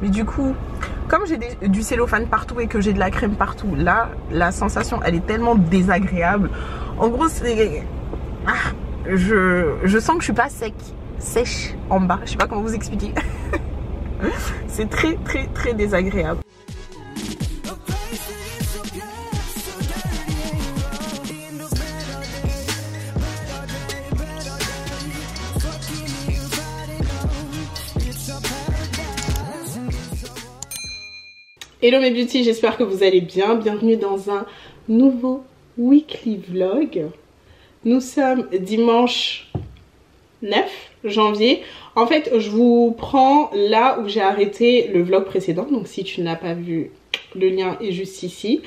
Mais du coup, comme j'ai du cellophane partout et que j'ai de la crème partout, là, la sensation, elle est tellement désagréable. En gros, c'est... Ah, je sens que je suis pas sèche en bas. Je sais pas comment vous expliquer. C'est très, très, très désagréable. Hello mes beauty, j'espère que vous allez bien. Bienvenue dans un nouveau weekly vlog. Nous sommes dimanche 9 janvier. En fait, je vous prends là où j'ai arrêté le vlog précédent. Donc si tu n'as pas vu, le lien est juste ici.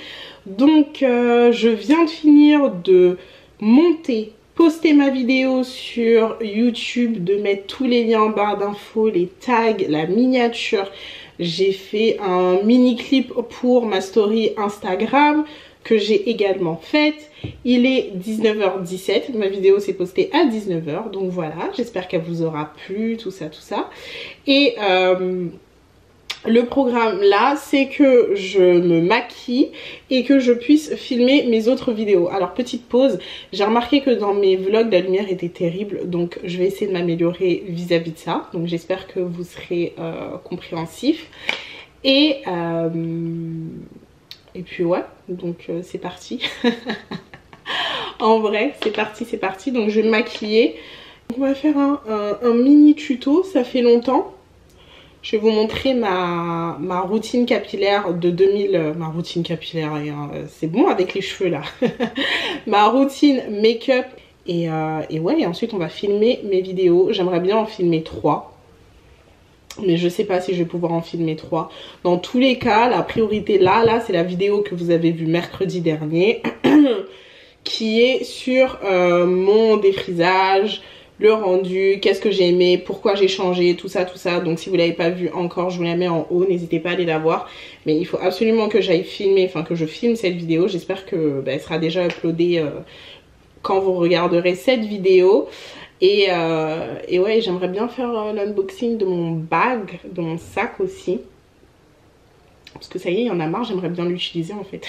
Donc je viens de finir de monter, poster ma vidéo sur YouTube, de mettre tous les liens en barre d'infos, les tags, la miniature. J'ai fait un mini clip pour ma story Instagram que j'ai également faite. Il est 19h17, ma vidéo s'est postée à 19h, donc voilà, j'espère qu'elle vous aura plu, tout ça, tout ça. Et le programme là, c'est que je me maquille et que je puisse filmer mes autres vidéos. Alors petite pause, j'ai remarqué que dans mes vlogs la lumière était terrible, donc je vais essayer de m'améliorer vis-à-vis de ça. Donc j'espère que vous serez compréhensifs. Et puis ouais, donc c'est parti. En vrai, c'est parti, c'est parti. Donc je vais me maquiller. On va faire un mini tuto, ça fait longtemps. Je vais vous montrer ma routine capillaire de 2000... ma routine capillaire, c'est bon avec les cheveux là. Ma routine make-up. Et ouais, et ensuite on va filmer mes vidéos. J'aimerais bien en filmer 3. Mais je sais pas si je vais pouvoir en filmer 3. Dans tous les cas, la priorité là c'est la vidéo que vous avez vue mercredi dernier. Qui est sur mon défrisage, le rendu, qu'est-ce que j'ai aimé, pourquoi j'ai changé, tout ça, tout ça. Donc si vous ne l'avez pas vu encore, je vous la mets en haut, n'hésitez pas à aller la voir. Mais il faut absolument que j'aille filmer, enfin que je filme cette vidéo. J'espère que elle sera déjà uploadée quand vous regarderez cette vidéo. Et ouais, j'aimerais bien faire l'unboxing de mon bag, de mon sac aussi. Parce que ça y est, il y en a marre, j'aimerais bien l'utiliser en fait.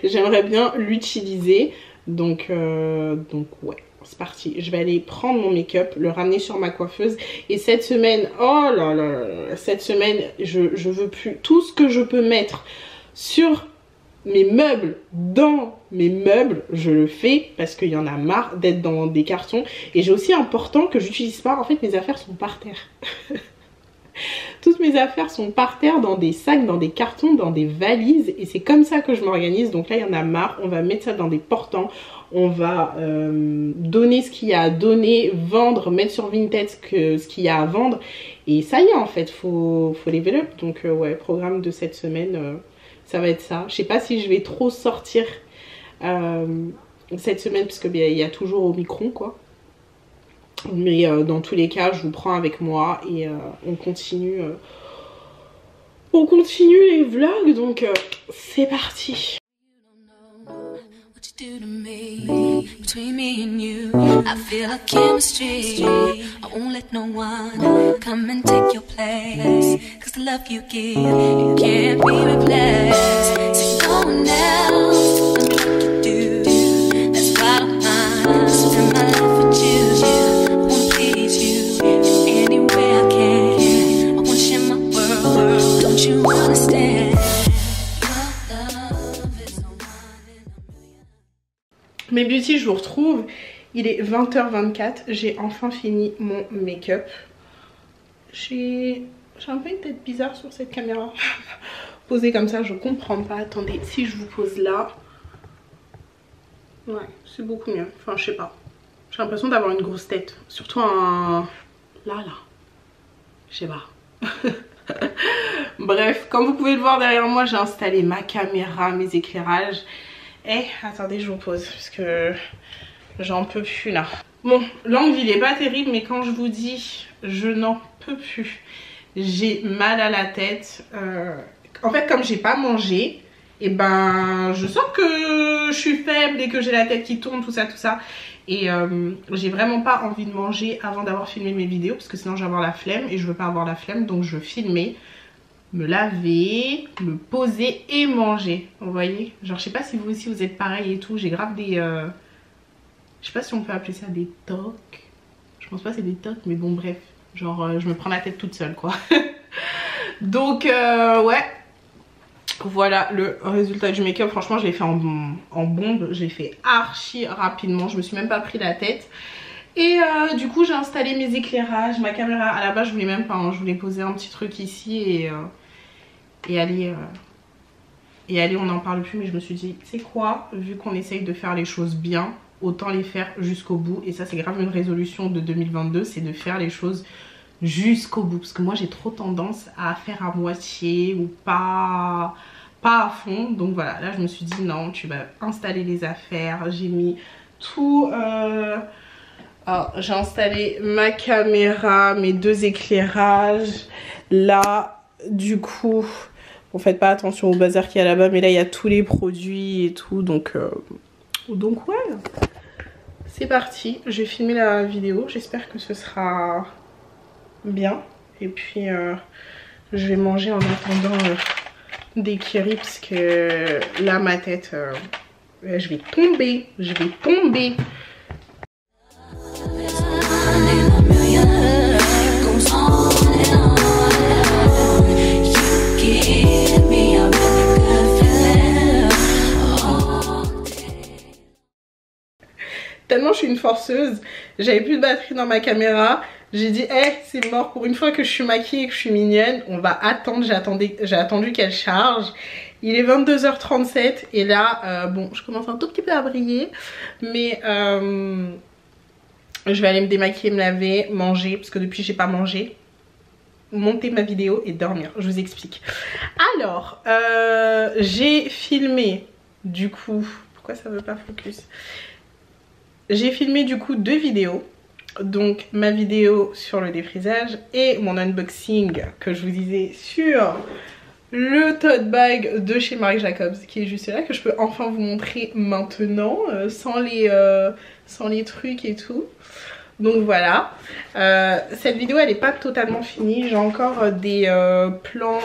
J'aimerais bien l'utiliser. Donc ouais. C'est parti, je vais aller prendre mon make-up, le ramener sur ma coiffeuse. Et cette semaine, oh là là, cette semaine, je veux plus. Tout ce que je peux mettre sur mes meubles, dans mes meubles, je le fais parce qu'il y en a marre d'être dans des cartons. Et j'ai aussi important que j'utilise pas, en fait mes affaires sont par terre. Toutes mes affaires sont par terre, dans des sacs, dans des cartons, dans des valises. Et c'est comme ça que je m'organise. Donc là, il y en a marre. On va mettre ça dans des portants. On va donner ce qu'il y a à donner, vendre, mettre sur Vinted ce qu'il y a à vendre. Et ça y est, en fait, faut level up. Donc ouais, programme de cette semaine, ça va être ça. Je sais pas si je vais trop sortir cette semaine, parce qu'il y a toujours Omicron, quoi. Mais dans tous les cas, je vous prends avec moi et on continue les vlogs. Donc c'est parti. Do to me, between me and you, I feel a chemistry. I won't let no one come and take your place. Cause the love you give, it can't be replaced. So no one else can do like you do. That's why I'm mine. Spend my life with you. I wanna please you in any way I can. I wanna share my world. Don't you understand? Mes beauty, je vous retrouve, il est 20h24, j'ai enfin fini mon make-up. J'ai un peu une tête bizarre sur cette caméra. Posée comme ça, je comprends pas. Attendez, si je vous pose là, ouais, c'est beaucoup mieux. Enfin, je sais pas. J'ai l'impression d'avoir une grosse tête. Surtout un... là. Je sais pas. Bref, comme vous pouvez le voir derrière moi, j'ai installé ma caméra, mes éclairages. Eh, attendez, je vous pose parce que j'en peux plus là. Bon, l'angle il est pas terrible, mais quand je vous dis je n'en peux plus, j'ai mal à la tête. En fait, comme j'ai pas mangé, et ben je sens que je suis faible et que j'ai la tête qui tourne, tout ça, tout ça. Et j'ai vraiment pas envie de manger avant d'avoir filmé mes vidéos, parce que sinon je vais avoir la flemme et je veux pas avoir la flemme, donc je veux filmer. me laver, me poser et manger. Vous voyez? Genre je sais pas si vous aussi vous êtes pareil et tout. J'ai grave des... je sais pas si on peut appeler ça des tocs. Je pense pas que c'est des tocs mais bon bref. Genre je me prends la tête toute seule quoi. Donc ouais. Voilà le résultat du make-up. Franchement je l'ai fait en bombe. Je l'ai fait archi rapidement. Je me suis même pas pris la tête. Et du coup j'ai installé mes éclairages, ma caméra. À la base je voulais même pas, hein. Je voulais poser un petit truc ici et aller on n'en parle plus. Mais je me suis dit c'est quoi, vu qu'on essaye de faire les choses bien, autant les faire jusqu'au bout. Et ça c'est grave une résolution de 2022, c'est de faire les choses jusqu'au bout. Parce que moi j'ai trop tendance à faire à moitié ou pas à fond. Donc voilà, là je me suis dit non, tu vas installer les affaires. J'ai mis tout... Alors, j'ai installé ma caméra, mes 2 éclairages. Là, du coup, bon, faites pas attention au bazar qu'il y a là-bas, mais là, il y a tous les produits et tout. Donc ouais, c'est parti. Je vais filmer la vidéo. J'espère que ce sera bien. Et puis, je vais manger en attendant des kiris parce que là, ma tête, je vais tomber. Je vais tomber. Tellement je suis une forceuse, j'avais plus de batterie dans ma caméra. J'ai dit hey, c'est mort, pour une fois que je suis maquillée et que je suis mignonne, on va attendre. J'ai attendu qu'elle charge. Il est 22h37 et là bon je commence un tout petit peu à briller. Mais je vais aller me démaquiller, me laver, manger, parce que depuis j'ai pas mangé, monter ma vidéo et dormir. Je vous explique. Alors j'ai filmé du coup, pourquoi ça veut pas focus? J'ai filmé du coup 2 vidéos. Donc ma vidéo sur le défrisage et mon unboxing que je vous disais sur le tote bag de chez Marc Jacobs qui est juste là, que je peux enfin vous montrer maintenant sans les trucs et tout. Donc voilà, cette vidéo elle n'est pas totalement finie. J'ai encore des plans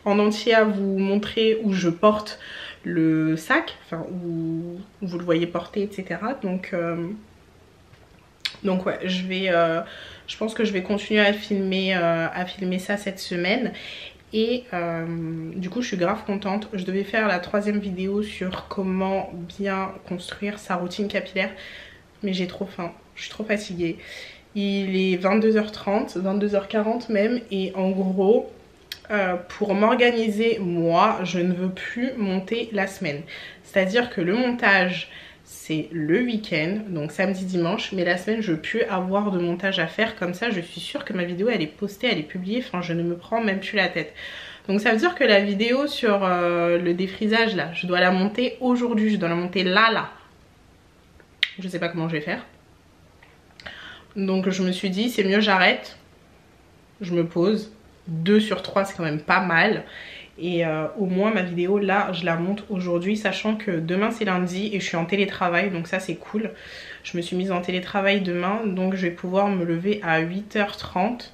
en entier à vous montrer où je porte le sac, enfin où vous le voyez porter, etc. Donc ouais, je pense que je vais continuer à filmer ça cette semaine. Et du coup je suis grave contente. Je devais faire la 3e vidéo sur comment bien construire sa routine capillaire, mais j'ai trop faim, je suis trop fatiguée. Il est 22h30, 22h40 même, et en gros pour m'organiser, moi je ne veux plus monter la semaine. C'est à dire que le montage c'est le week-end, donc samedi dimanche, mais la semaine je ne veux plus avoir de montage à faire. Comme ça je suis sûre que ma vidéo elle est postée, elle est publiée, enfin je ne me prends même plus la tête. Donc ça veut dire que la vidéo sur le défrisage là, je dois la monter aujourd'hui, je dois la monter là. Je sais pas comment je vais faire. Donc je me suis dit c'est mieux j'arrête, je me pose. 2 sur 3 c'est quand même pas mal. Et au moins ma vidéo là je la monte aujourd'hui, sachant que demain c'est lundi et je suis en télétravail, donc ça c'est cool. Je me suis mise en télétravail demain, donc je vais pouvoir me lever à 8h30.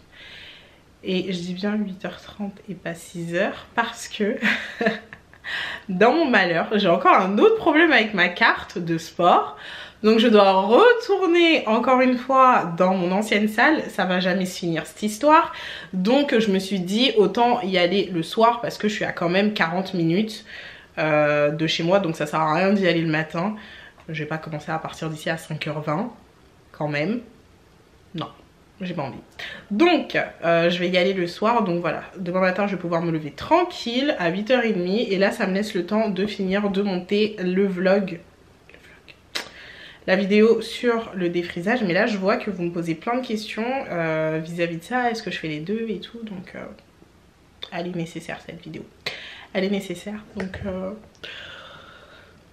Et je dis bien 8h30 et pas 6h parce que dans mon malheur j'ai encore un autre problème avec ma carte de sport. Donc je dois retourner encore une fois dans mon ancienne salle. Ça va jamais se finir cette histoire. Donc je me suis dit autant y aller le soir, parce que je suis à quand même 40 minutes de chez moi. Donc ça sert à rien d'y aller le matin. Je vais pas commencer à partir d'ici à 5h20 quand même. Non, j'ai pas envie. Donc je vais y aller le soir. Donc voilà, demain matin je vais pouvoir me lever tranquille à 8h30. Et là ça me laisse le temps de finir de monter le vlog, la vidéo sur le défrisage. Mais là je vois que vous me posez plein de questions vis-à-vis de ça. Est-ce que je fais les deux et tout. Donc elle est nécessaire cette vidéo. Elle est nécessaire.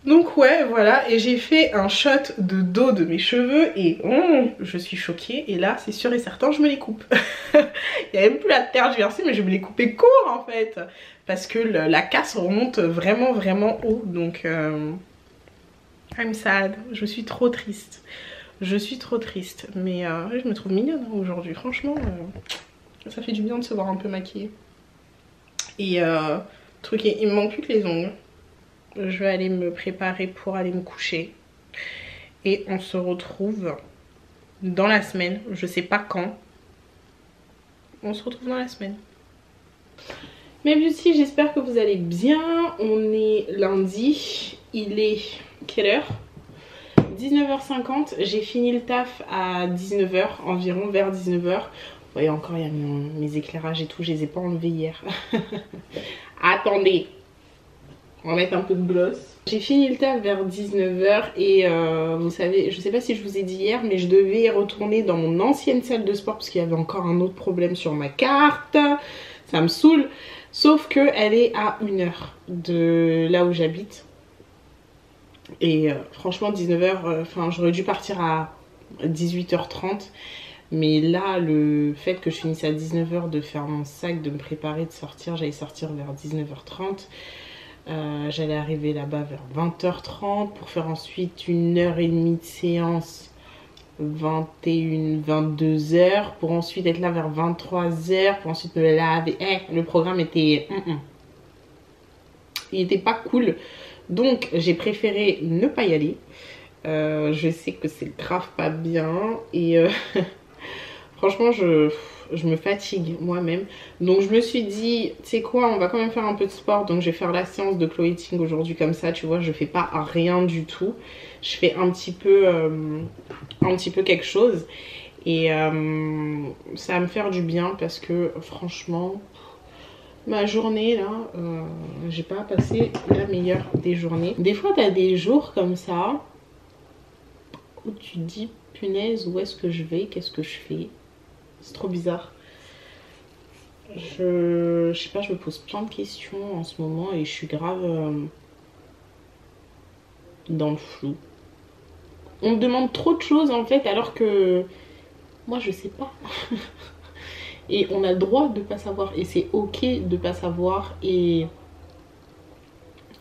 Donc ouais voilà. Et j'ai fait un shot de dos de mes cheveux. Et je suis choquée. Et là c'est sûr et certain je me les coupe. Il n'y a même plus la tergiverser, mais je vais me les couper court en fait. Parce que la casse remonte vraiment vraiment haut. Donc I'm sad, je suis trop triste. Je suis trop triste. Mais je me trouve mignonne aujourd'hui. Franchement, ça fait du bien de se voir un peu maquillée. Et truc, il me manque plus que les ongles. Je vais aller me préparer pour aller me coucher. Et on se retrouve dans la semaine. Je sais pas quand. On se retrouve dans la semaine. Mes beauty, j'espère que vous allez bien. On est lundi. Il est quelle heure? 19h50. J'ai fini le taf à 19h environ, vers 19h. Vous voyez encore, il y a mes éclairages et tout. Je les ai pas enlevés hier. Attendez. On va mettre un peu de gloss. J'ai fini le taf vers 19h et vous savez, je sais pas si je vous ai dit hier, mais je devais retourner dans mon ancienne salle de sport parce qu'il y avait encore un autre problème sur ma carte. Ça me saoule. Sauf qu'elle est à 1h de là où j'habite. Et franchement, 19h, enfin, j'aurais dû partir à 18h30. Mais là, le fait que je finisse à 19h de faire mon sac, de me préparer, de sortir, j'allais sortir vers 19h30. J'allais arriver là-bas vers 20h30 pour faire ensuite 1h30 de séance 22h pour ensuite être là vers 23h pour ensuite me laver. Le programme était il était pas cool, donc j'ai préféré ne pas y aller. Je sais que c'est grave pas bien et franchement je me fatigue moi-même. Donc je me suis dit, tu sais quoi, on va quand même faire un peu de sport. Donc je vais faire la séance de Chloé Ting aujourd'hui comme ça, tu vois, je fais pas rien du tout. Je fais un petit peu quelque chose. Et ça va me faire du bien parce que franchement, ma journée là, j'ai pas passé la meilleure des journées. Des fois t'as des jours comme ça où tu te dis, punaise, où est-ce que je vais, qu'est-ce que je fais? C'est trop bizarre. Je sais pas, je me pose plein de questions en ce moment et je suis grave dans le flou. On me demande trop de choses en fait alors que moi je sais pas. Et on a le droit de pas savoir et c'est ok de pas savoir et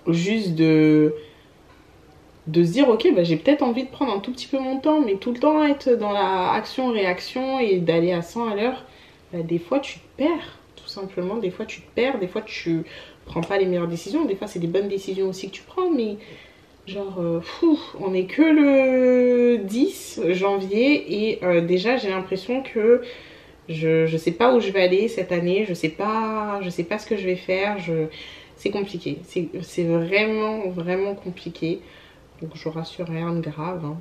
juste de se dire ok, bah, j'ai peut-être envie de prendre un tout petit peu mon temps, mais tout le temps être dans la action-réaction et d'aller à 100 à l'heure, bah, des fois tu te perds, tout simplement. Des fois tu te perds, des fois tu prends pas les meilleures décisions, des fois c'est des bonnes décisions aussi que tu prends, mais genre on est que le 10 janvier et déjà j'ai l'impression que je sais pas où je vais aller cette année, je sais pas ce que je vais faire, c'est compliqué, c'est vraiment compliqué. Donc je rassure, rien de grave, hein.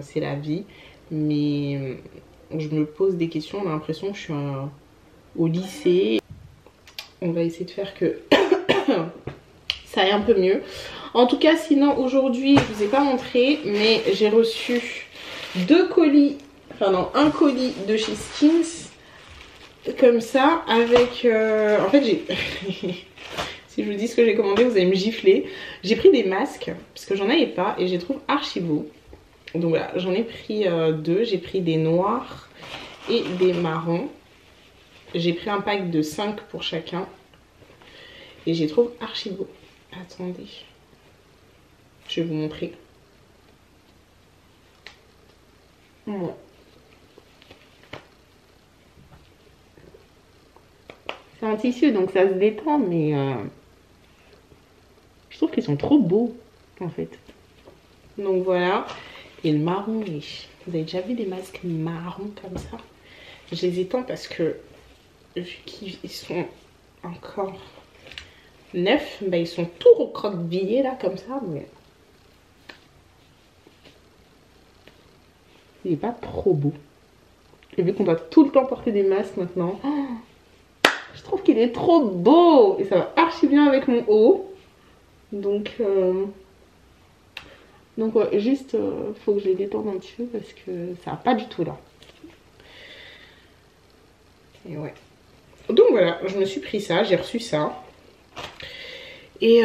C'est la vie. Mais je me pose des questions, on a l'impression que je suis au lycée. On va essayer de faire que ça aille un peu mieux. En tout cas, sinon aujourd'hui, je vous ai pas montré, mais j'ai reçu 2 colis, enfin non, un colis de chez Skins. Comme ça, avec... en fait, j'ai... Si je vous dis ce que j'ai commandé, vous allez me gifler. J'ai pris des masques, parce que j'en avais pas, et je les trouve archi beaux. Donc voilà, j'en ai pris 2. J'ai pris des noirs et des marrons. J'ai pris un pack de 5 pour chacun. Et je les trouve archi beaux. Attendez. Je vais vous montrer. Bon. C'est un tissu, donc ça se détend, mais... je trouve qu'ils sont trop beaux en fait. Donc voilà. Et le marron, vous avez déjà vu des masques marrons comme ça? Je les étends parce que vu qu'ils sont encore neufs, bah ils sont tout recroquevillés là comme ça. Mais il n'est pas trop beau. Et vu qu'on doit tout le temps porter des masques maintenant, je trouve qu'il est trop beau. Et ça va archi bien avec mon haut. Donc ouais, juste faut que je les détende un petit peu parce que ça va pas du tout là. Et ouais. Donc voilà, je me suis pris ça, j'ai reçu ça. Et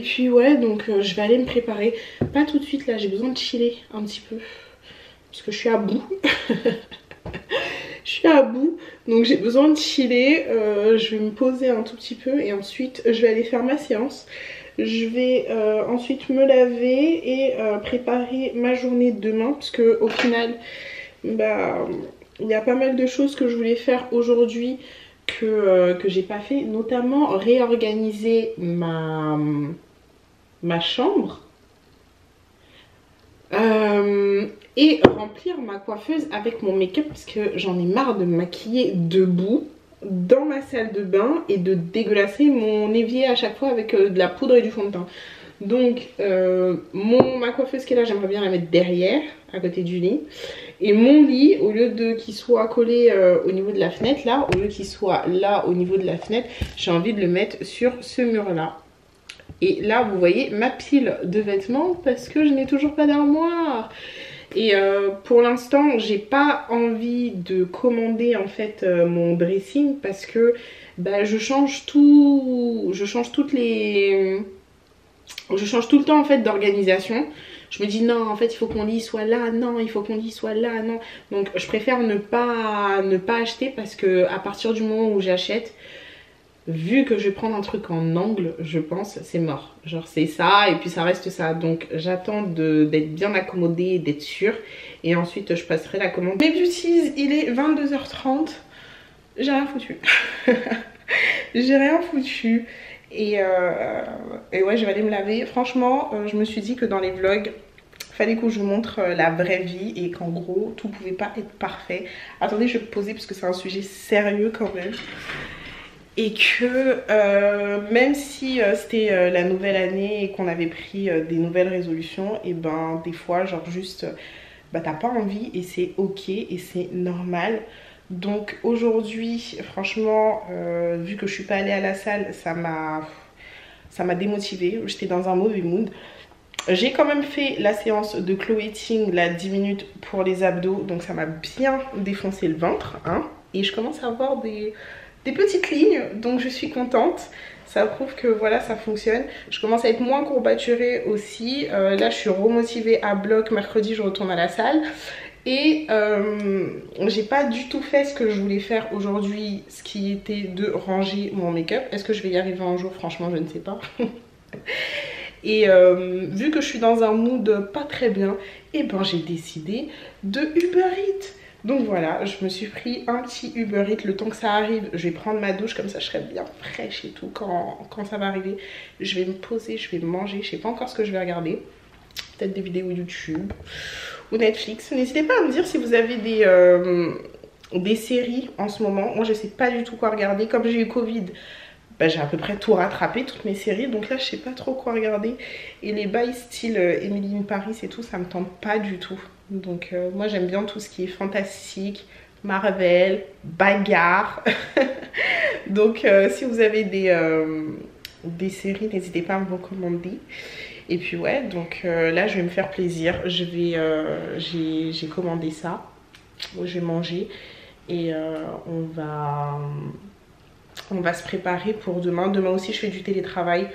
puis ouais, donc je vais aller me préparer. Pas tout de suite là, j'ai besoin de chiller un petit peu. Parce que je suis à bout. Je suis à bout, donc j'ai besoin de chiller. Je vais me poser un tout petit peu et ensuite je vais aller faire ma séance. Je vais ensuite me laver et préparer ma journée de demain parce que au final, bah, il y a pas mal de choses que je voulais faire aujourd'hui que j'ai pas fait, notamment réorganiser ma chambre et remplir ma coiffeuse avec mon make-up parce que j'en ai marre de me maquiller debout dans ma salle de bain et de dégueulasser mon évier à chaque fois avec de la poudre et du fond de teint. Donc ma coiffeuse qui est là, j'aimerais bien la mettre derrière, à côté du lit. Et mon lit, au lieu de qu'il soit collé au niveau de la fenêtre là, au lieu qu'il soit là au niveau de la fenêtre, j'ai envie de le mettre sur ce mur là. Et là vous voyez ma pile de vêtements parce que je n'ai toujours pas d'armoire. Et pour l'instant j'ai pas envie de commander en fait mon dressing parce que bah, je change tout le temps en fait d'organisation. Je me dis non en fait il faut qu'on lit soit là, non il faut qu'on lit soit là, non. Donc je préfère ne pas acheter parce que à partir du moment où j'achète, vu que je vais prendre un truc en angle, je pense c'est mort. Genre c'est ça et puis ça reste ça. Donc j'attends d'être bien accommodée, d'être sûre. Et ensuite je passerai la commande. Mes beauties, il est 22h30. J'ai rien foutu. J'ai rien foutu. Et ouais, je vais aller me laver. Franchement, je me suis dit que dans les vlogs, fallait que je vous montre la vraie vie et qu'en gros, tout pouvait pas être parfait. Attendez, je vais me poser parce que c'est un sujet sérieux quand même. Et que même si c'était la nouvelle année et qu'on avait pris des nouvelles résolutions, et ben des fois, genre juste, bah t'as pas envie et c'est ok et c'est normal. Donc aujourd'hui franchement vu que je suis pas allée à la salle, ça m'a démotivée, j'étais dans un mauvais mood. J'ai quand même fait la séance de Chloé Ting, là 10 minutes pour les abdos, donc ça m'a bien défoncé le ventre hein. Et je commence à avoir des petites lignes, donc je suis contente. Ça prouve que voilà ça fonctionne. Je commence à être moins courbaturée aussi. Là je suis remotivée à bloc, mercredi je retourne à la salle. Et j'ai pas du tout fait ce que je voulais faire aujourd'hui, ce qui était de ranger mon make-up. Est-ce que je vais y arriver un jour? Franchement je ne sais pas. Et vu que je suis dans un mood pas très bien, et ben j'ai décidé de Uber Eats. Donc voilà, je me suis pris un petit Uber Eats. Le temps que ça arrive, je vais prendre ma douche, comme ça je serai bien fraîche et tout quand ça va arriver. Je vais me poser, je vais manger, je sais pas encore ce que je vais regarder. Peut-être des vidéos YouTube ou Netflix. N'hésitez pas à me dire si vous avez des séries en ce moment. Moi je sais pas du tout quoi regarder. Comme j'ai eu Covid, bah, j'ai à peu près tout rattrapé, toutes mes séries. Donc là je sais pas trop quoi regarder. Et les bails style Emily in Paris et tout, ça me tente pas du tout. Donc moi j'aime bien tout ce qui est fantastique, Marvel, bagarre. Donc si vous avez des séries, n'hésitez pas à me recommander. Et puis ouais, donc là je vais me faire plaisir. J'ai commandé ça. Je vais manger et on va se préparer pour demain. Demain aussi je fais du télétravail.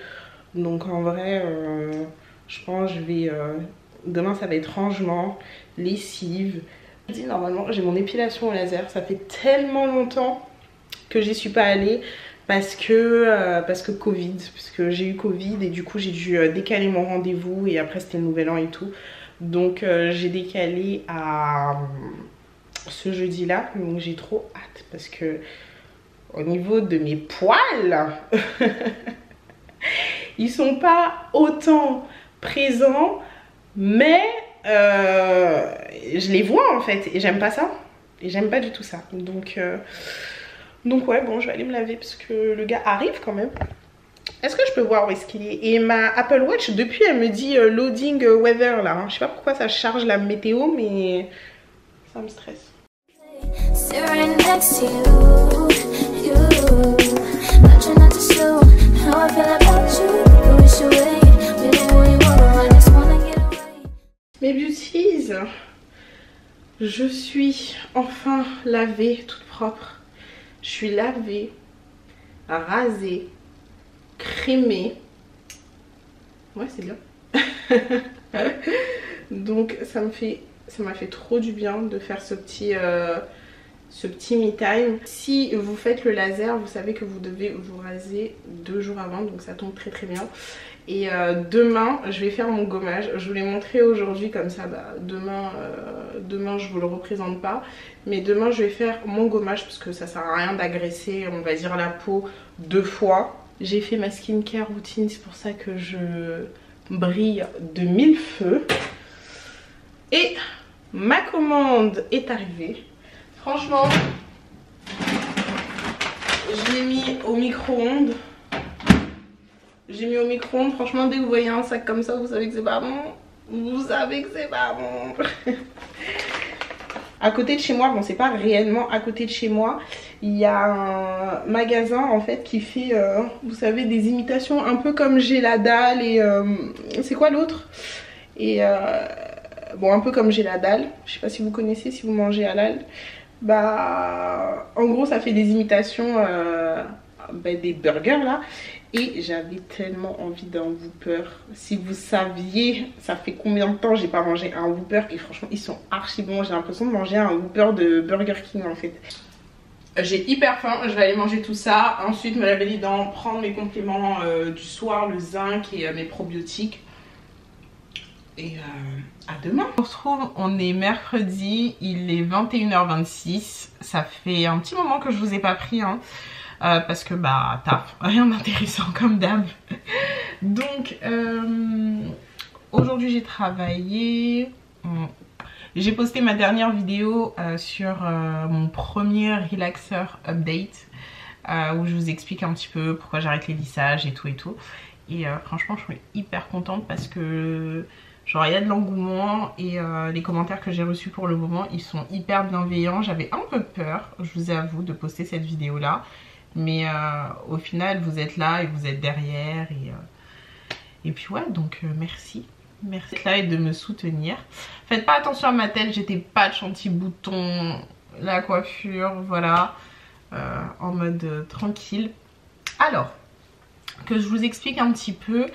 Donc en vrai je pense que demain ça va être rangement, lessive. Je dis normalement j'ai mon épilation au laser. Ça fait tellement longtemps que j'y suis pas allée. Parce que Covid, parce que j'ai eu Covid et du coup j'ai dû décaler mon rendez-vous et après c'était le nouvel an et tout. Donc j'ai décalé à ce jeudi là, donc j'ai trop hâte parce que au niveau de mes poils, ils sont pas autant présents mais je les vois en fait et j'aime pas ça. Et j'aime pas du tout ça. Donc ouais, bon, je vais aller me laver parce que le gars arrive quand même. Est-ce que je peux voir où est-ce qu'il est? Et ma Apple Watch, depuis, elle me dit loading weather là. Hein. Je sais pas pourquoi ça charge la météo, mais ça me stresse. Mes beauties, je suis enfin lavée, toute propre. Je suis lavée, rasée, crémée. Ouais, c'est bien. Donc ça m'a fait trop du bien de faire ce petit ce petit me time. Si vous faites le laser, vous savez que vous devez vous raser 2 jours avant, donc ça tombe très très bien. Et demain je vais faire mon gommage. Je vous l'ai montré aujourd'hui, comme ça demain je vous le représente pas, mais demain je vais faire mon gommage parce que ça sert à rien d'agresser, on va dire, la peau 2 fois. J'ai fait ma skincare routine, c'est pour ça que je brille de 1000 feux. Et ma commande est arrivée. Franchement, je l'ai mis au micro-ondes. J'ai mis au micro-ondes. Franchement, dès que vous voyez un sac comme ça, vous savez que c'est pas bon. Vous savez que c'est pas bon. À côté de chez moi, bon, c'est pas réellement à côté de chez moi, il y a un magasin en fait qui fait, vous savez, des imitations un peu comme J'ai la dalle et c'est quoi l'autre? Et bon, un peu comme J'ai la dalle. Je sais pas si vous connaissez, si vous mangez halal. Bah, en gros, ça fait des imitations des burgers là. Et j'avais tellement envie d'un Whopper. Si vous saviez, ça fait combien de temps j'ai pas mangé un Whopper. Et franchement, ils sont archi bons. J'ai l'impression de manger un Whopper de Burger King en fait. J'ai hyper faim. Je vais aller manger tout ça. Ensuite, me laver les dents, prendre mes compléments du soir, le zinc et mes probiotiques. Et à demain. On se retrouve, on est mercredi. Il est 21h26. Ça fait un petit moment que je vous ai pas pris, hein. Parce que bah taf, rien d'intéressant comme d'hab. Donc aujourd'hui j'ai travaillé. J'ai posté ma dernière vidéo sur mon premier relaxeur update où je vous explique un petit peu pourquoi j'arrête les lissages et tout et tout. Et franchement je suis hyper contente parce que genre il y a de l'engouement et les commentaires que j'ai reçus pour le moment ils sont hyper bienveillants. J'avais un peu peur, je vous avoue, de poster cette vidéo là. Mais au final vous êtes là et vous êtes derrière et puis ouais, donc merci d'être là et de me soutenir. Faites pas attention à ma tête, j'étais pas de anti-bouton, la coiffure, voilà, en mode tranquille. Alors que je vous explique un petit peu.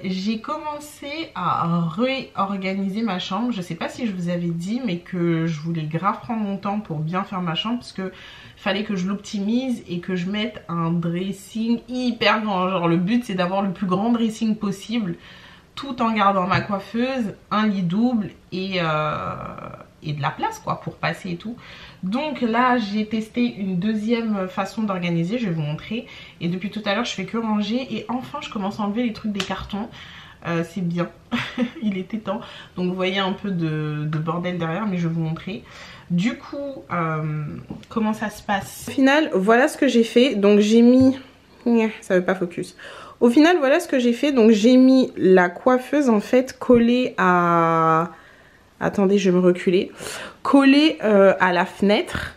J'ai commencé à réorganiser ma chambre. Je sais pas si je vous avais dit, mais que je voulais grave prendre mon temps pour bien faire ma chambre parce que fallait que je l'optimise et que je mette un dressing hyper grand. Genre le but c'est d'avoir le plus grand dressing possible tout en gardant ma coiffeuse, un lit double et de la place quoi pour passer et tout. Donc là j'ai testé une deuxième façon d'organiser, je vais vous montrer. Et depuis tout à l'heure je fais que ranger et enfin je commence à enlever les trucs des cartons. C'est bien, il était temps. Donc vous voyez un peu de bordel derrière, mais je vais vous montrer. Du coup, comment ça se passe? Au final, voilà ce que j'ai fait. Donc j'ai mis... Ça veut pas focus. Au final, voilà ce que j'ai fait. Donc j'ai mis la coiffeuse en fait collée à... Attendez, je vais me reculer. Collée à la fenêtre.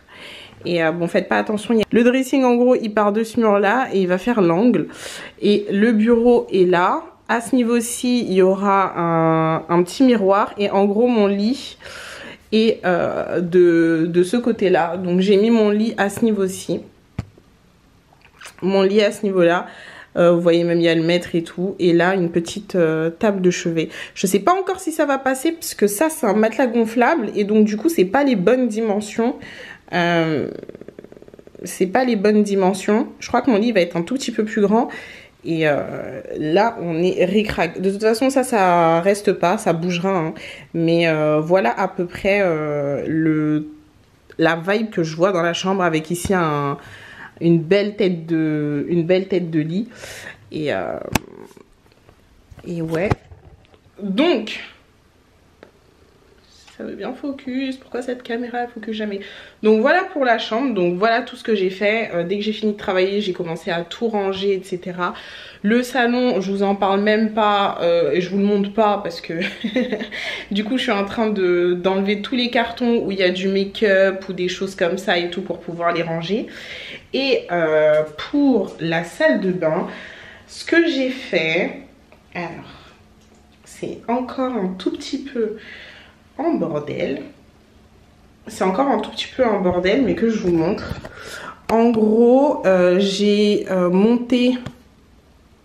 Et bon, faites pas attention. Le dressing en gros, il part de ce mur là et il va faire l'angle. Et le bureau est là. À ce niveau-ci, il y aura un petit miroir. Et en gros, mon lit est de ce côté-là. Donc j'ai mis mon lit à ce niveau-ci. Mon lit à ce niveau-là. Vous voyez, même il y a le mètre et tout. Et là, une petite table de chevet. Je sais pas encore si ça va passer parce que ça, c'est un matelas gonflable. Et donc, du coup, c'est pas les bonnes dimensions. C'est pas les bonnes dimensions. Je crois que mon lit va être un tout petit peu plus grand. Et là, on est ric-rac. De toute façon, ça reste pas. Ça bougera. Hein. Mais voilà à peu près la vibe que je vois dans la chambre avec ici une belle tête de lit et ouais, donc ça veut bien focus, pourquoi cette caméra elle focus jamais? Donc voilà pour la chambre, donc voilà tout ce que j'ai fait. Dès que j'ai fini de travailler j'ai commencé à tout ranger, etc. Le salon je vous en parle même pas et je vous le montre pas parce que du coup je suis en train d'enlever tous les cartons où il y a du make-up ou des choses comme ça et tout pour pouvoir les ranger. Et pour la salle de bain, ce que j'ai fait, alors c'est encore un tout petit peu en bordel. C'est encore un tout petit peu en bordel, mais que je vous montre. En gros, j'ai monté...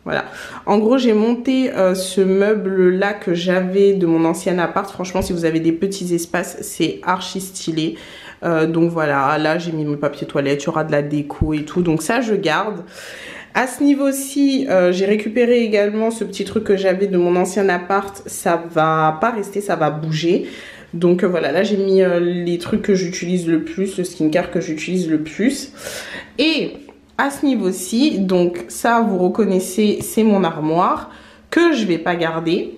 Voilà. En gros, j'ai monté ce meuble-là que j'avais de mon ancien appart. Franchement, si vous avez des petits espaces, c'est archi stylé. Donc voilà, là j'ai mis mon papier toilette, il y aura de la déco et tout, donc ça je garde. À ce niveau-ci, j'ai récupéré également ce petit truc que j'avais de mon ancien appart. Ça va pas rester, ça va bouger. Donc voilà, là j'ai mis les trucs que j'utilise le plus, le skincare que j'utilise le plus. Et à ce niveau-ci, donc ça vous reconnaissez, c'est mon armoire que je vais pas garder,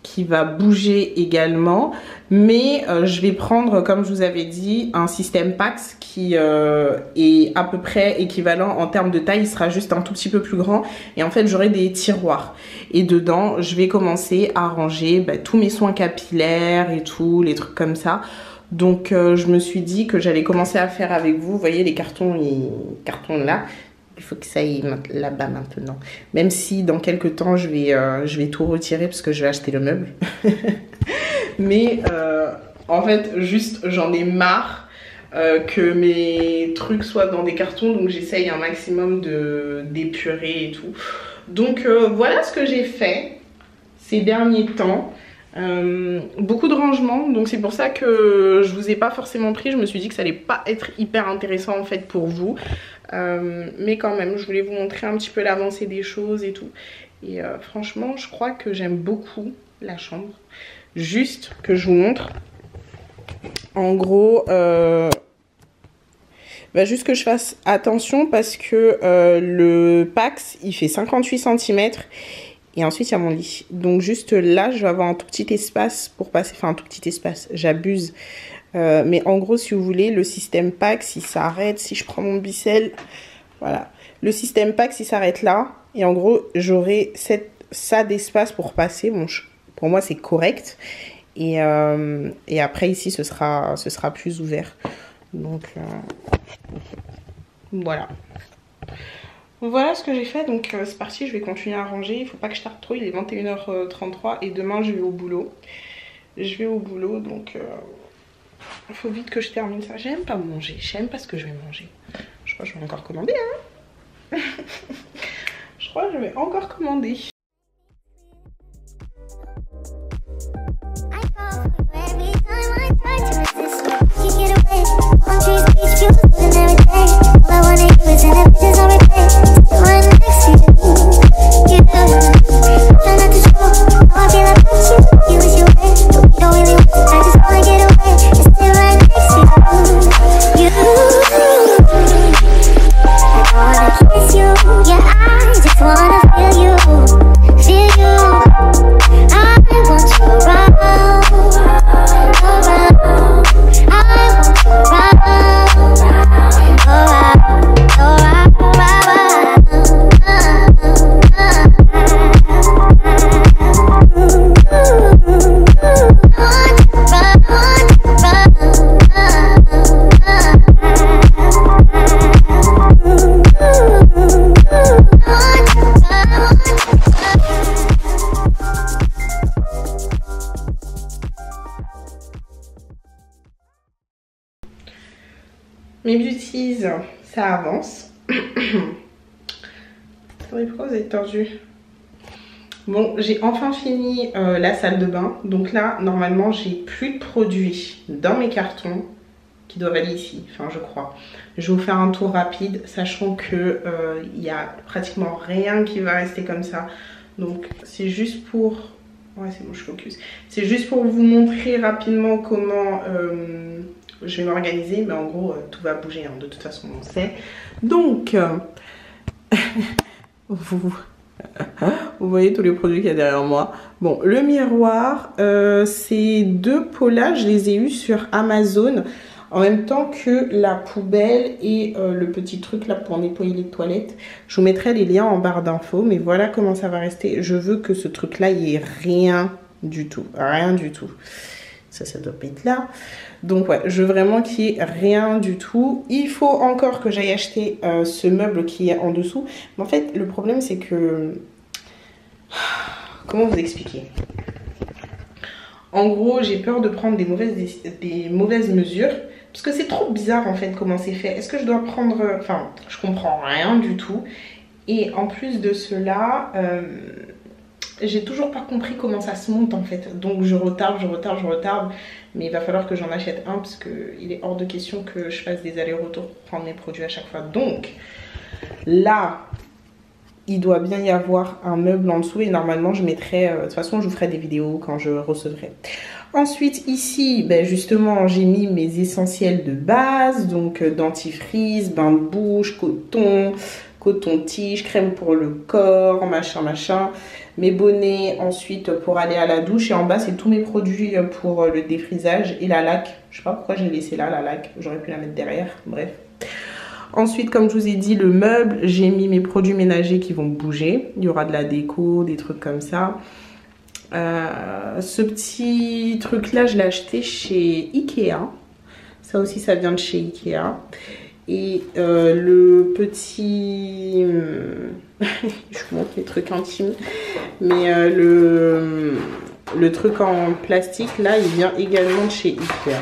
qui va bouger également, mais je vais prendre, comme je vous avais dit, un système Pax qui est à peu près équivalent en termes de taille. Il sera juste un tout petit peu plus grand et en fait j'aurai des tiroirs et dedans je vais commencer à ranger tous mes soins capillaires et tout, les trucs comme ça. Donc je me suis dit que j'allais commencer à faire avec vous. Vous voyez les cartons là, il faut que ça aille là-bas maintenant. Même si dans quelques temps je vais tout retirer parce que je vais acheter le meuble. Mais en fait juste j'en ai marre que mes trucs soient dans des cartons. Donc j'essaye un maximum d'épurer et tout. Donc voilà ce que j'ai fait ces derniers temps. Beaucoup de rangements, donc c'est pour ça que je vous ai pas forcément pris. Je me suis dit que ça allait pas être hyper intéressant en fait pour vous, mais quand même je voulais vous montrer un petit peu l'avancée des choses et tout. Et franchement je crois que j'aime beaucoup la chambre. Juste que je vous montre en gros, juste que je fasse attention parce que le Pax il fait 58 cm. Et ensuite, il y a mon lit. Donc, juste là, je vais avoir un tout petit espace pour passer. Enfin, un tout petit espace. J'abuse. Mais en gros, si vous voulez, le système Pax, il s'arrête. Si je prends mon Bicel, voilà. Le système Pax, il s'arrête là. Et en gros, j'aurai ça d'espace pour passer. Bon, pour moi, c'est correct. Et après, ici, ce sera plus ouvert. Donc, voilà. Voilà ce que j'ai fait, donc c'est parti, je vais continuer à ranger. Il faut pas que je tarde trop, il est 21h33 et demain je vais au boulot. Donc il faut vite que je termine ça. J'aime pas manger, j'aime pas ce que je vais manger. Je crois que je vais encore commander, hein. Je crois que je vais encore commander. Mes beauties, ça avance. Attendez, pourquoi vous êtes tordu? Bon, j'ai enfin fini la salle de bain. Donc là, normalement, j'ai plus de produits dans mes cartons qui doivent aller ici. Enfin, je crois. Je vais vous faire un tour rapide, sachant que il n'y a pratiquement rien qui va rester comme ça. Donc, c'est juste pour... Ouais, c'est bon, je focus. C'est juste pour vous montrer rapidement comment... je vais m'organiser, mais en gros tout va bouger, hein, de toute façon on sait. Donc vous voyez tous les produits qu'il y a derrière moi. Bon, le miroir, ces deux pots-là, je les ai eus sur Amazon en même temps que la poubelle et le petit truc là pour nettoyer les toilettes. Je vous mettrai les liens en barre d'infos, mais voilà comment ça va rester. Je veux que ce truc là, il n'y ait rien du tout, rien du tout. Ça doit pas être là. Donc ouais, je veux vraiment qu'il n'y ait rien du tout. Il faut encore que j'aille acheter ce meuble qui est en dessous. Mais en fait, le problème c'est que... Comment vous expliquer? En gros, j'ai peur de prendre des mauvaises mesures. Parce que c'est trop bizarre en fait comment c'est fait. Est-ce que je dois prendre... Enfin, je comprends rien du tout. Et en plus de cela... j'ai toujours pas compris comment ça se monte en fait. Donc je retarde. Mais il va falloir que j'en achète un parce qu'il est hors de question que je fasse des allers-retours pour prendre mes produits à chaque fois. Donc là, il doit bien y avoir un meuble en dessous et normalement je mettrai, de toute façon je vous ferai des vidéos quand je recevrai. Ensuite ici, ben justement j'ai mis mes essentiels de base, donc dentifrice, bain de bouche, coton-tige, crème pour le corps, machin. Mes bonnets ensuite pour aller à la douche et en bas c'est tous mes produits pour le défrisage et la laque. Je sais pas pourquoi j'ai laissé là la laque, j'aurais pu la mettre derrière, bref. Ensuite, comme je vous ai dit, le meuble, j'ai mis mes produits ménagers qui vont bouger. Il y aura de la déco, des trucs comme ça. Ce petit truc-là, je l'ai acheté chez Ikea. Ça aussi, ça vient de chez Ikea. Et le petit... je vous montre les trucs intimes. Mais le truc en plastique, là, il vient également de chez Ikea.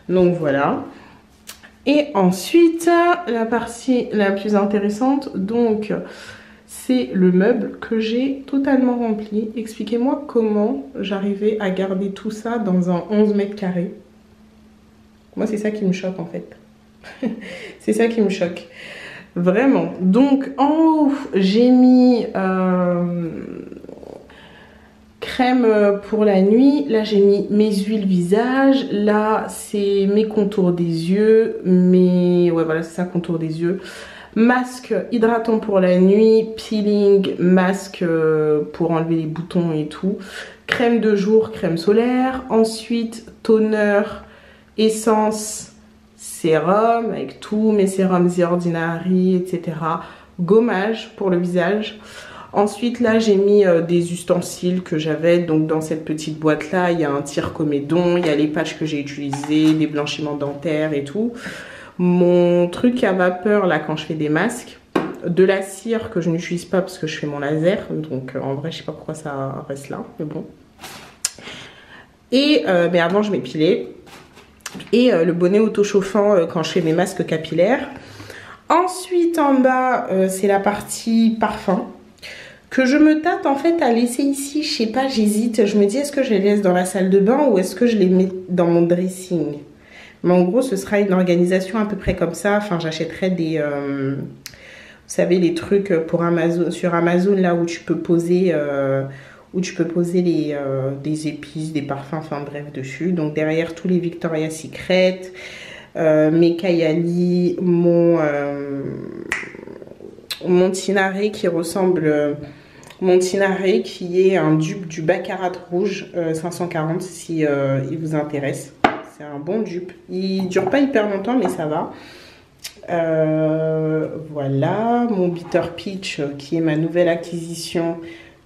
Donc voilà. Et ensuite, la partie la plus intéressante, donc, c'est le meuble que j'ai totalement rempli. Expliquez-moi comment j'arrivais à garder tout ça dans un 11 mètres carrés. Moi, c'est ça qui me choque en fait. C'est ça qui me choque. Vraiment. Donc, en haut, j'ai mis... crème pour la nuit. Là j'ai mis mes huiles visage. Là c'est mes contours des yeux. Ouais voilà, c'est ça, contour des yeux. Masque hydratant pour la nuit. Peeling, masque pour enlever les boutons et tout. Crème de jour, crème solaire. Ensuite toner, essence, sérum avec tous mes sérums The Ordinary, etc. Gommage pour le visage. Ensuite là j'ai mis des ustensiles que j'avais, donc dans cette petite boîte là il y a un tire-comédon, il y a les patchs que j'ai utilisés, des blanchiments dentaires et tout. Mon truc à vapeur là quand je fais des masques, de la cire que je n'utilise pas parce que je fais mon laser, donc en vrai je sais pas pourquoi ça reste là, mais bon. Et mais avant je m'épilais. Et le bonnet auto-chauffant quand je fais mes masques capillaires. Ensuite en bas c'est la partie parfum que je me tâte en fait à laisser ici. Je sais pas, j'hésite. Je me dis est-ce que je les laisse dans la salle de bain ou est-ce que je les mets dans mon dressing. Mais en gros ce sera une organisation à peu près comme ça. Enfin j'achèterai des... vous savez les trucs pour Amazon, sur Amazon là où tu peux poser... des épices, des parfums, enfin bref dessus. Donc derrière tous les Victoria's Secret, mes Kayali, mon Tinare qui ressemble... mon Tinare qui est un dupe du Baccarat rouge 540 si il vous intéresse. C'est un bon dupe. Il dure pas hyper longtemps mais ça va. Voilà, mon Bitter Peach qui est ma nouvelle acquisition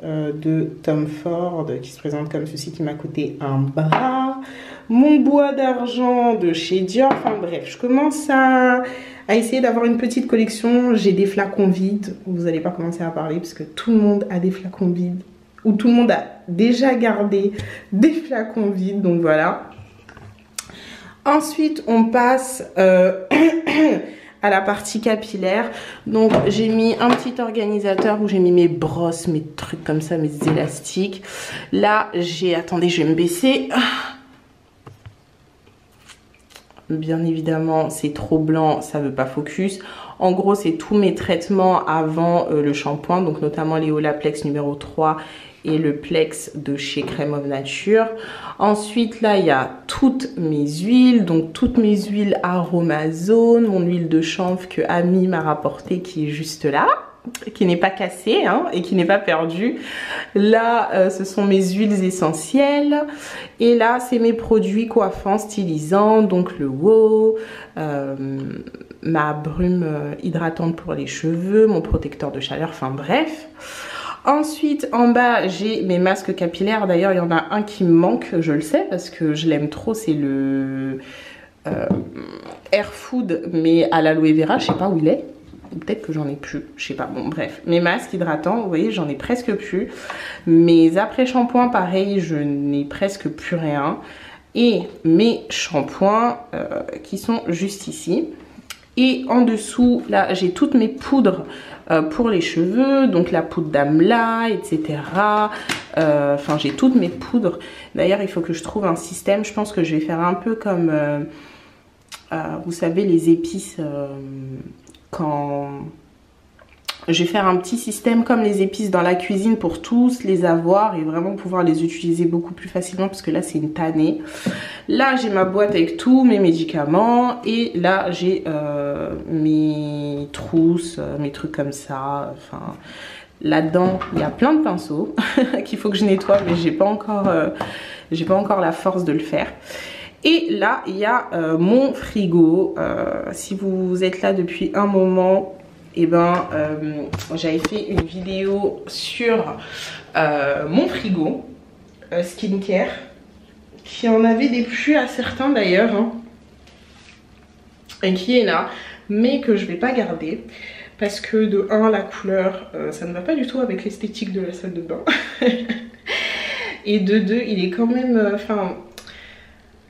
de Tom Ford qui se présente comme ceci, qui m'a coûté un bras. Mon bois d'argent de chez Dior. Enfin bref, je commence à essayer d'avoir une petite collection. J'ai des flacons vides. Vous n'allez pas commencer à parler parce que tout le monde a des flacons vides. Ou tout le monde a déjà gardé des flacons vides. Donc voilà. Ensuite, on passe à la partie capillaire. Donc j'ai mis un petit organisateur où j'ai mis mes brosses, mes trucs comme ça, mes élastiques. Là j'ai... Attendez, je vais me baisser. Bien évidemment c'est trop blanc, ça veut pas focus. En gros c'est tous mes traitements avant le shampoing, donc notamment les Olaplex numéro 3 et le Plex de chez Crème of Nature. Ensuite là il y a toutes mes huiles, donc toutes mes huiles Aromazone, mon huile de chanvre que Ami m'a rapportée qui est juste là, qui n'est pas cassée hein, et qui n'est pas perdue. Là ce sont mes huiles essentielles et là c'est mes produits coiffants stylisants, donc le WOW, ma brume hydratante pour les cheveux, mon protecteur de chaleur, enfin bref. Ensuite, en bas, j'ai mes masques capillaires. D'ailleurs, il y en a un qui me manque, je le sais, parce que je l'aime trop. C'est le Air Food, mais à l'aloe vera. Je sais pas où il est. Peut-être que j'en ai plus. Je sais pas. Bon, bref. Mes masques hydratants, vous voyez, j'en ai presque plus. Mes après-shampoings, pareil, je n'ai presque plus rien. Et mes shampoings qui sont juste ici. Et en dessous, là, j'ai toutes mes poudres pour les cheveux. Donc la poudre d'Amla, etc. Enfin, j'ai toutes mes poudres. D'ailleurs, il faut que je trouve un système. Je pense que je vais faire un peu comme, vous savez, les épices quand... Je vais faire un petit système comme les épices dans la cuisine pour tous les avoir et vraiment pouvoir les utiliser beaucoup plus facilement parce que là c'est une tannée. Là j'ai ma boîte avec tous mes médicaments et là j'ai mes trousses, mes trucs comme ça. Enfin, là-dedans il y a plein de pinceaux qu'il faut que je nettoie mais j'ai pas encore la force de le faire. Et là il y a mon frigo. Si vous êtes là depuis un moment, et j'avais fait une vidéo sur mon frigo skincare qui en avait déplu à certains d'ailleurs hein, et qui est là mais que je vais pas garder parce que de 1 la couleur ça ne va pas du tout avec l'esthétique de la salle de bain et de 2 il est quand même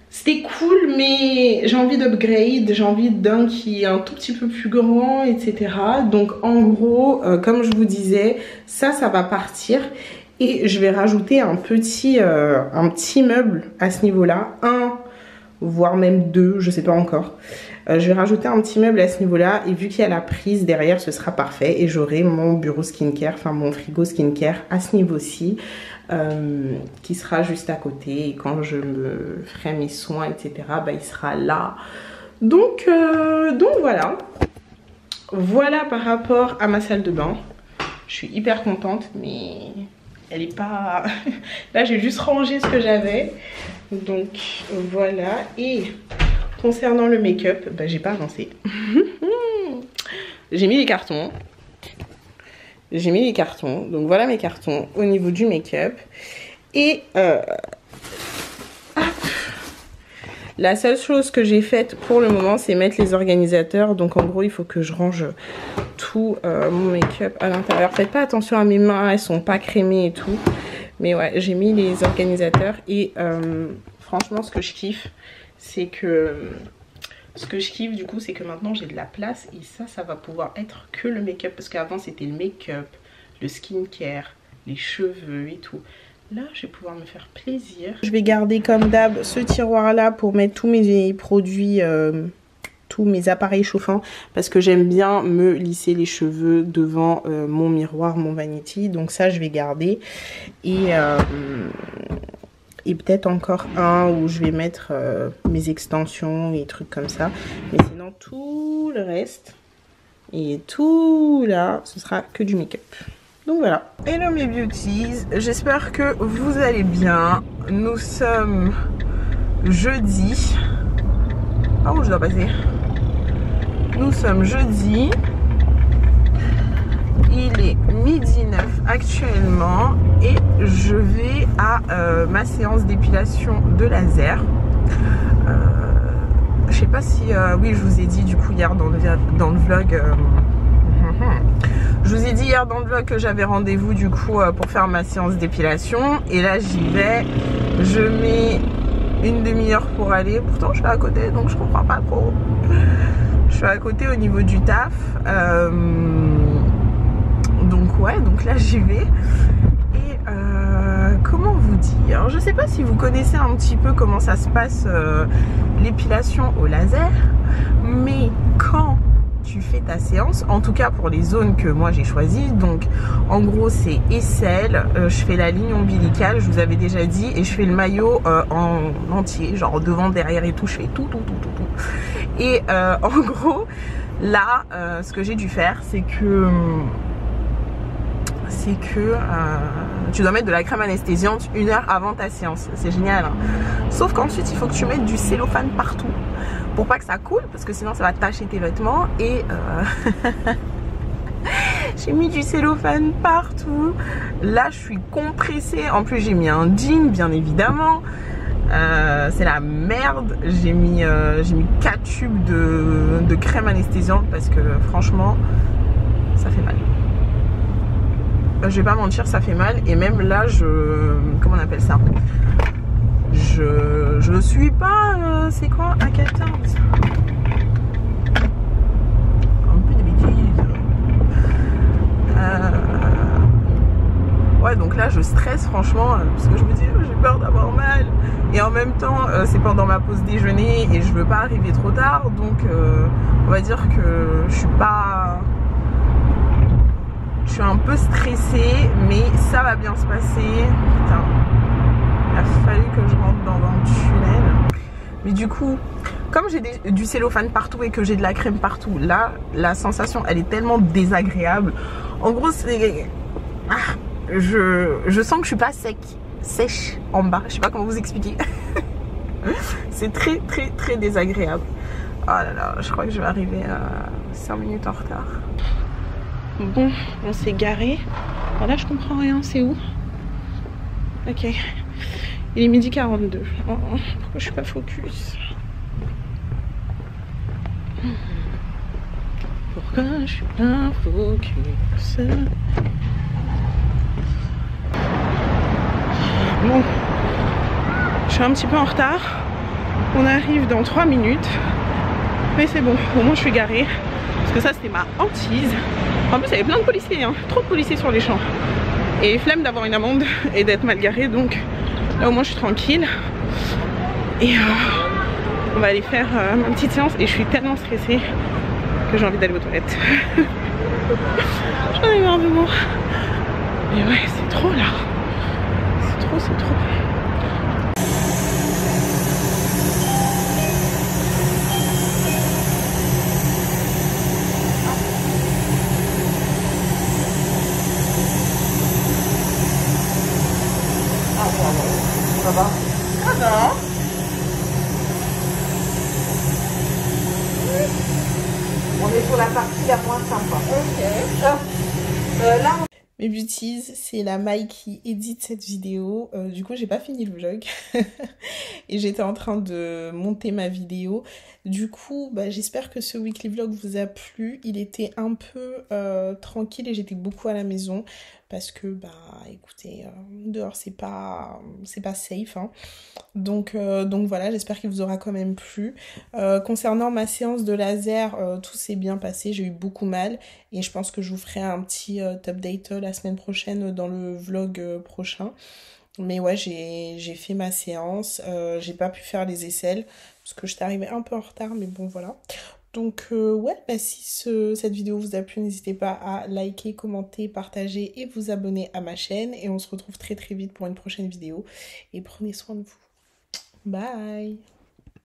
c'était cool mais j'ai envie d'upgrade, j'ai envie d'un qui est un tout petit peu plus grand, etc. Donc en gros, comme je vous disais, ça va partir et je vais rajouter un petit meuble à ce niveau-là, 1 voire même 2, je sais pas encore. Je vais rajouter un petit meuble à ce niveau-là et vu qu'il y a la prise derrière, ce sera parfait et j'aurai mon bureau skincare, enfin mon frigo skincare à ce niveau-ci. Qui sera juste à côté et quand je me ferai mes soins etc il sera là donc voilà par rapport à ma salle de bain. Je suis hyper contente mais elle est pas là j'ai juste rangé ce que j'avais donc voilà. Et concernant le make-up j'ai pas avancé. J'ai mis les cartons. J'ai mis les cartons, donc voilà mes cartons au niveau du make-up. Et la seule chose que j'ai faite pour le moment, c'est mettre les organisateurs. Donc en gros, il faut que je range tout mon make-up à l'intérieur. Faites pas attention à mes mains, elles sont pas crémées et tout. Mais ouais, j'ai mis les organisateurs. Et franchement, ce que je kiffe, c'est que... du coup c'est que maintenant j'ai de la place et ça va pouvoir être que le make-up parce qu'avant c'était le make-up, le skincare, les cheveux et tout. Là je vais pouvoir me faire plaisir. Je vais garder comme d'hab ce tiroir là pour mettre tous mes produits, tous mes appareils chauffants parce que j'aime bien me lisser les cheveux devant mon miroir, mon vanity. Donc ça je vais garder et peut-être encore un où je vais mettre mes extensions et trucs comme ça. Mais sinon tout le reste et tout là, ce sera que du make-up. Donc voilà. Hello mes beauties, j'espère que vous allez bien. Nous sommes jeudi. Par où je dois passer? Nous sommes jeudi. Il est 12h09 actuellement et je vais à ma séance d'épilation de laser. Je sais pas si... oui, je vous ai dit du coup hier dans le vlog... je vous ai dit hier dans le vlog que j'avais rendez-vous du coup pour faire ma séance d'épilation. Et là j'y vais. Je mets une demi-heure pour aller. Pourtant je suis à côté donc je comprends pas trop. Je suis à côté au niveau du taf. Donc ouais, donc là j'y vais. Et comment vous dire, je sais pas si vous connaissez un petit peu comment ça se passe l'épilation au laser, mais quand tu fais ta séance, en tout cas pour les zones que moi j'ai choisies, donc en gros c'est aisselle, je fais la ligne ombilicale, je vous avais déjà dit, et je fais le maillot en entier, genre devant, derrière et tout, je fais tout. Et en gros là ce que j'ai dû faire c'est que tu dois mettre de la crème anesthésiante 1 heure avant ta séance. C'est génial hein. Sauf qu'ensuite il faut que tu mettes du cellophane partout pour pas que ça coule parce que sinon ça va tacher tes vêtements. Et j'ai mis du cellophane partout. Là je suis compressée. En plus j'ai mis un jean bien évidemment. C'est la merde. J'ai mis 4 tubes de crème anesthésiante parce que franchement ça fait mal. Je vais pas mentir, ça fait mal. Et même là comment on appelle ça, je suis pas c'est quoi, à 14. là je stresse franchement parce que je me dis j'ai peur d'avoir mal et en même temps c'est pendant ma pause déjeuner et je veux pas arriver trop tard, donc on va dire que je suis un peu stressée, mais ça va bien se passer. Putain, il a fallu que je rentre dans un tunnel. Mais du coup, comme j'ai du cellophane partout et que j'ai de la crème partout, là, la sensation, elle est tellement désagréable. En gros, c'est... je sens que je suis pas sèche en bas. Je sais pas comment vous expliquer. C'est très, très, très désagréable. Oh là là, je crois que je vais arriver à 5 minutes en retard. Bon, on s'est garé. Alors là, je comprends rien. C'est où? Ok. Il est 12h42. Oh, pourquoi je suis pas focus? Pourquoi je suis pas focus? Bon, je suis un petit peu en retard. On arrive dans 3 minutes. Mais c'est bon, au moins je suis garée. Parce que ça, c'était ma hantise. En plus, il y avait plein de policiers, hein. Trop de policiers sur les champs. Et flemme d'avoir une amende et d'être mal garée. Donc là, au moins, je suis tranquille. Et on va aller faire ma petite séance. Et je suis tellement stressée que j'ai envie d'aller aux toilettes. J'en ai marre de moi. Mais ouais, c'est trop là. C'est trop, c'est trop. Ça va? Ah non. On est sur la partie la moins sympa. Ok. Là, mes beauties, c'est la Maï qui édite cette vidéo. Du coup, j'ai pas fini le vlog. Et j'étais en train de monter ma vidéo. Du coup, j'espère que ce weekly vlog vous a plu. Il était un peu tranquille et j'étais beaucoup à la maison. Parce que, écoutez, dehors, c'est pas safe. Hein. Donc voilà, j'espère qu'il vous aura quand même plu. Concernant ma séance de laser, tout s'est bien passé. J'ai eu beaucoup mal. Et je pense que je vous ferai un petit update la semaine prochaine dans le vlog prochain. Mais ouais, j'ai fait ma séance. J'ai pas pu faire les aisselles. Parce que j'étais arrivée un peu en retard. Mais bon, voilà. Donc ouais, si cette vidéo vous a plu, n'hésitez pas à liker, commenter, partager et vous abonner à ma chaîne. Et on se retrouve très très vite pour une prochaine vidéo. Et prenez soin de vous. Bye!